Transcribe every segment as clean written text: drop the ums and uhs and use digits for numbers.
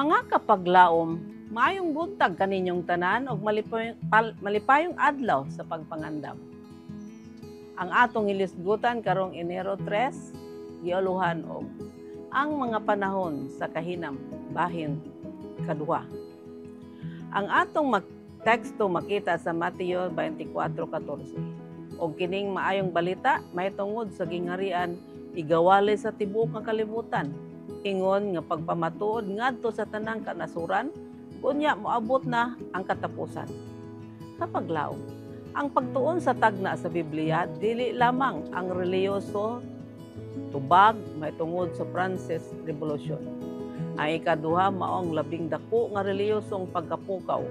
Mga kapaglaom, maayong buntag kaninyong tanan og malipayong adlaw sa pagpangandam. Ang atong hilisgutan karong Enero 3, gialuhan og ang mga panahon sa kahinam, bahin kaduha. Ang atong teksto makita sa Mateo 24:14. Og kining maayong balita mahitungod sa gingharian igawali sa tibuok nga kalibutan. Ingon nga pagpamatuod ngadto sa tanang kanasuran, unya moabot na ang katapusan. Kapaglaom, ang pagtuon sa tagna sa Biblia dili lamang ang reliyoso tubag mahitungod sa Francis Revolution. Ang ikaduha mao ang labing dako nga reliyosong pagkapukaw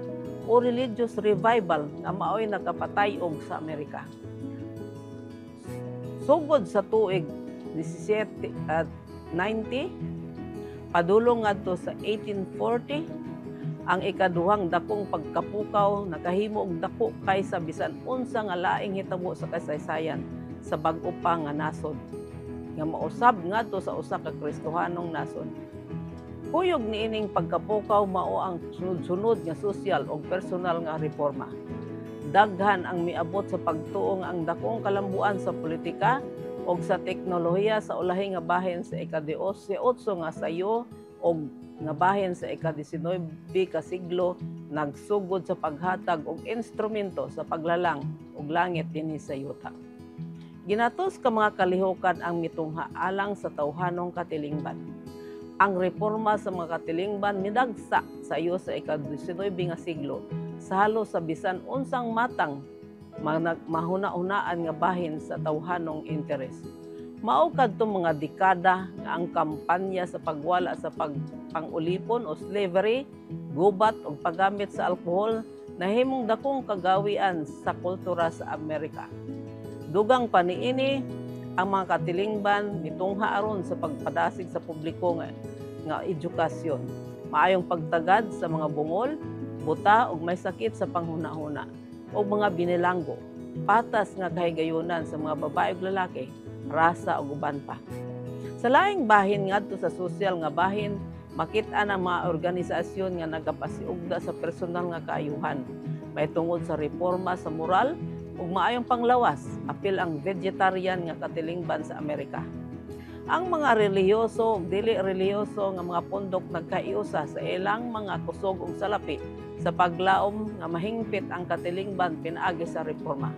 o religious revival nga maoy nakapatayog sa Amerika. Sugod sa tuig 1790 padulong ngadto sa 1840, ang ikaduhang dakong pagkapukaw nakahimo og dako kaysa bisan unsa nga laing hitabo sa kasaysayan sa bag-o pa nga nasod nga mausab ngadto sa usa ka Kristohanong nasod. Kuyog niining pagkapukaw mao ang sunod-sunod nga sosyal o personal nga reforma. Daghan ang miabot sa pagtuo nga ang dakong kalambuan sa politika o sa teknolohiya sa ulahi nga bahin sa ika-18 nga sayo o nga bahin sa ika-19 ka siglo nagsugod sa paghatag og instrumento sa paglalang og langit dinhi sa yuta. Ginatos ka mga kalihukan ang mitungha alang sa tawhanong katilingban. Ang reforma sa mga katilingban midagsa sa iyo sa ika-19 nga siglo sa halos sa bisan unsang matang mahuna-hunaan nga bahin sa tawhanong interes. Mao kadtong mga dekada nga ang kampanya sa pagwala sa pangulipon o slavery, gubat o paggamit sa alkohol nahimong dakong kagawian sa kultura sa Amerika. Dugang pa niini ang mga katilingban mitungha aron sa pagpadasig sa publiko nga edukasyon. Maayong pagtagad sa mga bungol, buta ug may sakit sa panghuna-huna o mga binilanggo, patas nga kahigayunan sa mga babae ug lalaki, rasa ug uban pa. Sa laing bahin ngadto sa sosyal nga bahin, makit-an ang mga organisasyon nga nagapasiugda sa personal nga kaayuhan, mahitungod sa reforma sa moral ug maayong panglawas, apil ang vegetarian nga katilingban sa Amerika. Ang mga relihiyoso ug dili relihiyoso nga mga pundok nagkaiusa sa ilang mga kusog ug salapi sa paglaom nga mahingpit ang katilingban pinaagi sa reforma.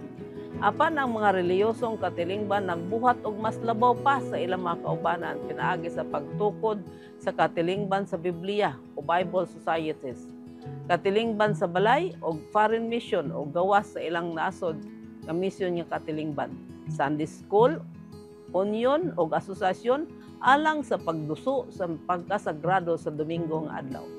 Apan ang mga reliyosong katilingban nagbuhat og mas labaw pa sa ilang mga kaubanan pinaagi sa pagtukod sa katilingban sa Biblia o Bible societies, katilingban sa balay o foreign mission o gawas sa ilang nasod nga misyon nga katilingban, Sunday school, union o asosasyon alang sa pagduso sa pagkasagrado sa Domingo nga adlaw.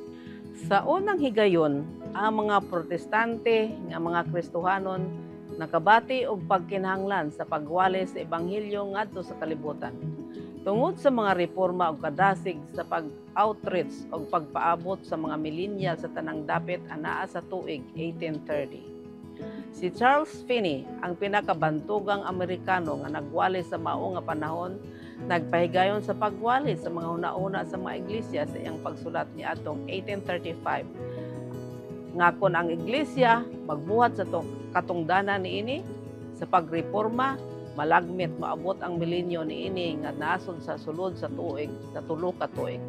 Sa unang higayon, ang mga protestante nga mga Kristohanon nakabati og pagkinahanglan sa pagwali sa ebanghelyo ngadto sa kalibutan. Tungod sa mga reforma ug kadasig sa pag-outreach ug pagpaabot sa mga millennial sa tanang dapit anaa sa tuig 1830. Si Charles Finney, ang pinakabantugang Amerikano nga nagwali sa mao nga panahon, nagpahigayon sa pagwali sa mga una-una sa mga iglesia sa iyang pagsulat ni atong 1835. Nga kon ang iglesia magbuhat sa katungdanan niini sa pagreforma, malagmit maabot ang milenyo niini nga nasod sa sulod sa tuig sa tulo ka tuig.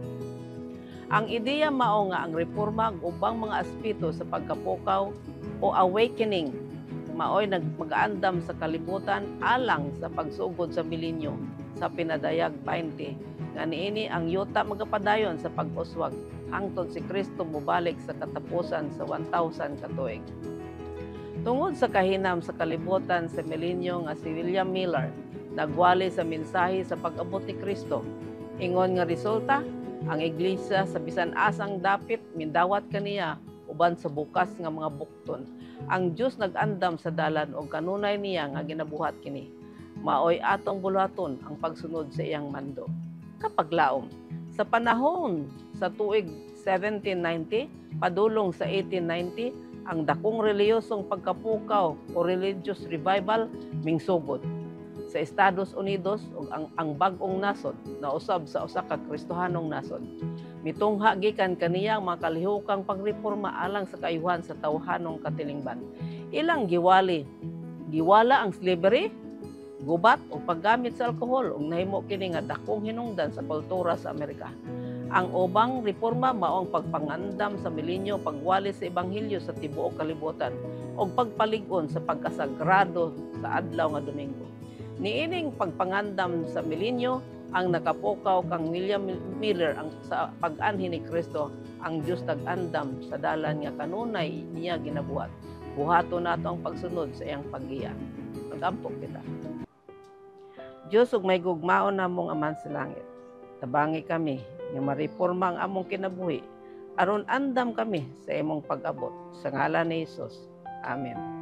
Ang ideya mao nga ang reforma ug ubang mga aspeto sa pagkapukaw o awakening maoy mag-aandam sa kalibutan alang sa pagsugod sa milenyo sa pinadayag 20 nga niini ang yuta magapadayon sa pag-uswag hangtod si Kristo mobalik sa katapusan sa 1,000 ka tuig. Tungod sa kahinam sa kalibutan sa milenyo nga si William Miller nagwali sa mensahe sa pag-abot ni Kristo. Ingon nga resulta, ang iglesia sa bisan asang dapit mindawat kaniya uban sa bukas nga mga bukton. Ang Dios nag-andam sa dalan o kanunay niya nga ginabuhat kini. Maoy atong bulaton ang pagsunod sa iyang mando. Kapaglaom, sa panahon sa tuig 1790 padulong sa 1890, ang dakong reliyosong pagkapukaw o religious revival mingsugod. Sa Estados Unidos ug ang bag-ong nasod na usab sa usa ka Kristohanong nasod. Mitungha gikan kaniyang mga kalihukang pagreporma alang sa kaayuhan sa tawhanong katilingban. Ilang giwala ang slavery, gubat o paggamit sa alkohol ug nahimo kini nga dakong hinungdan sa kultura sa Amerika. Ang ubang reforma mao ang pagpangandam sa milenyo, pagwali sa ebanghelyo sa tibuok kalibutan ug pagpalig-on sa pagkasagrado sa adlaw nga Domingo. Niining pagpangandam sa milenyo ang nakapukaw kang William Miller ang sa pag-anhi ni Kristo, ang Dios nag-andam sa dalan nga kanunay niya ginabuhat. Buhaton nato ang pagsunod sa iyang paggiya. Mag-ampok kita. Diyos ug may gugmaon namong aman sa langit. Tabangi kami nga mareporma ang among kinabuhi aron andam kami sa imong pag-abot. Sa ngalan ni Hesus. Amen.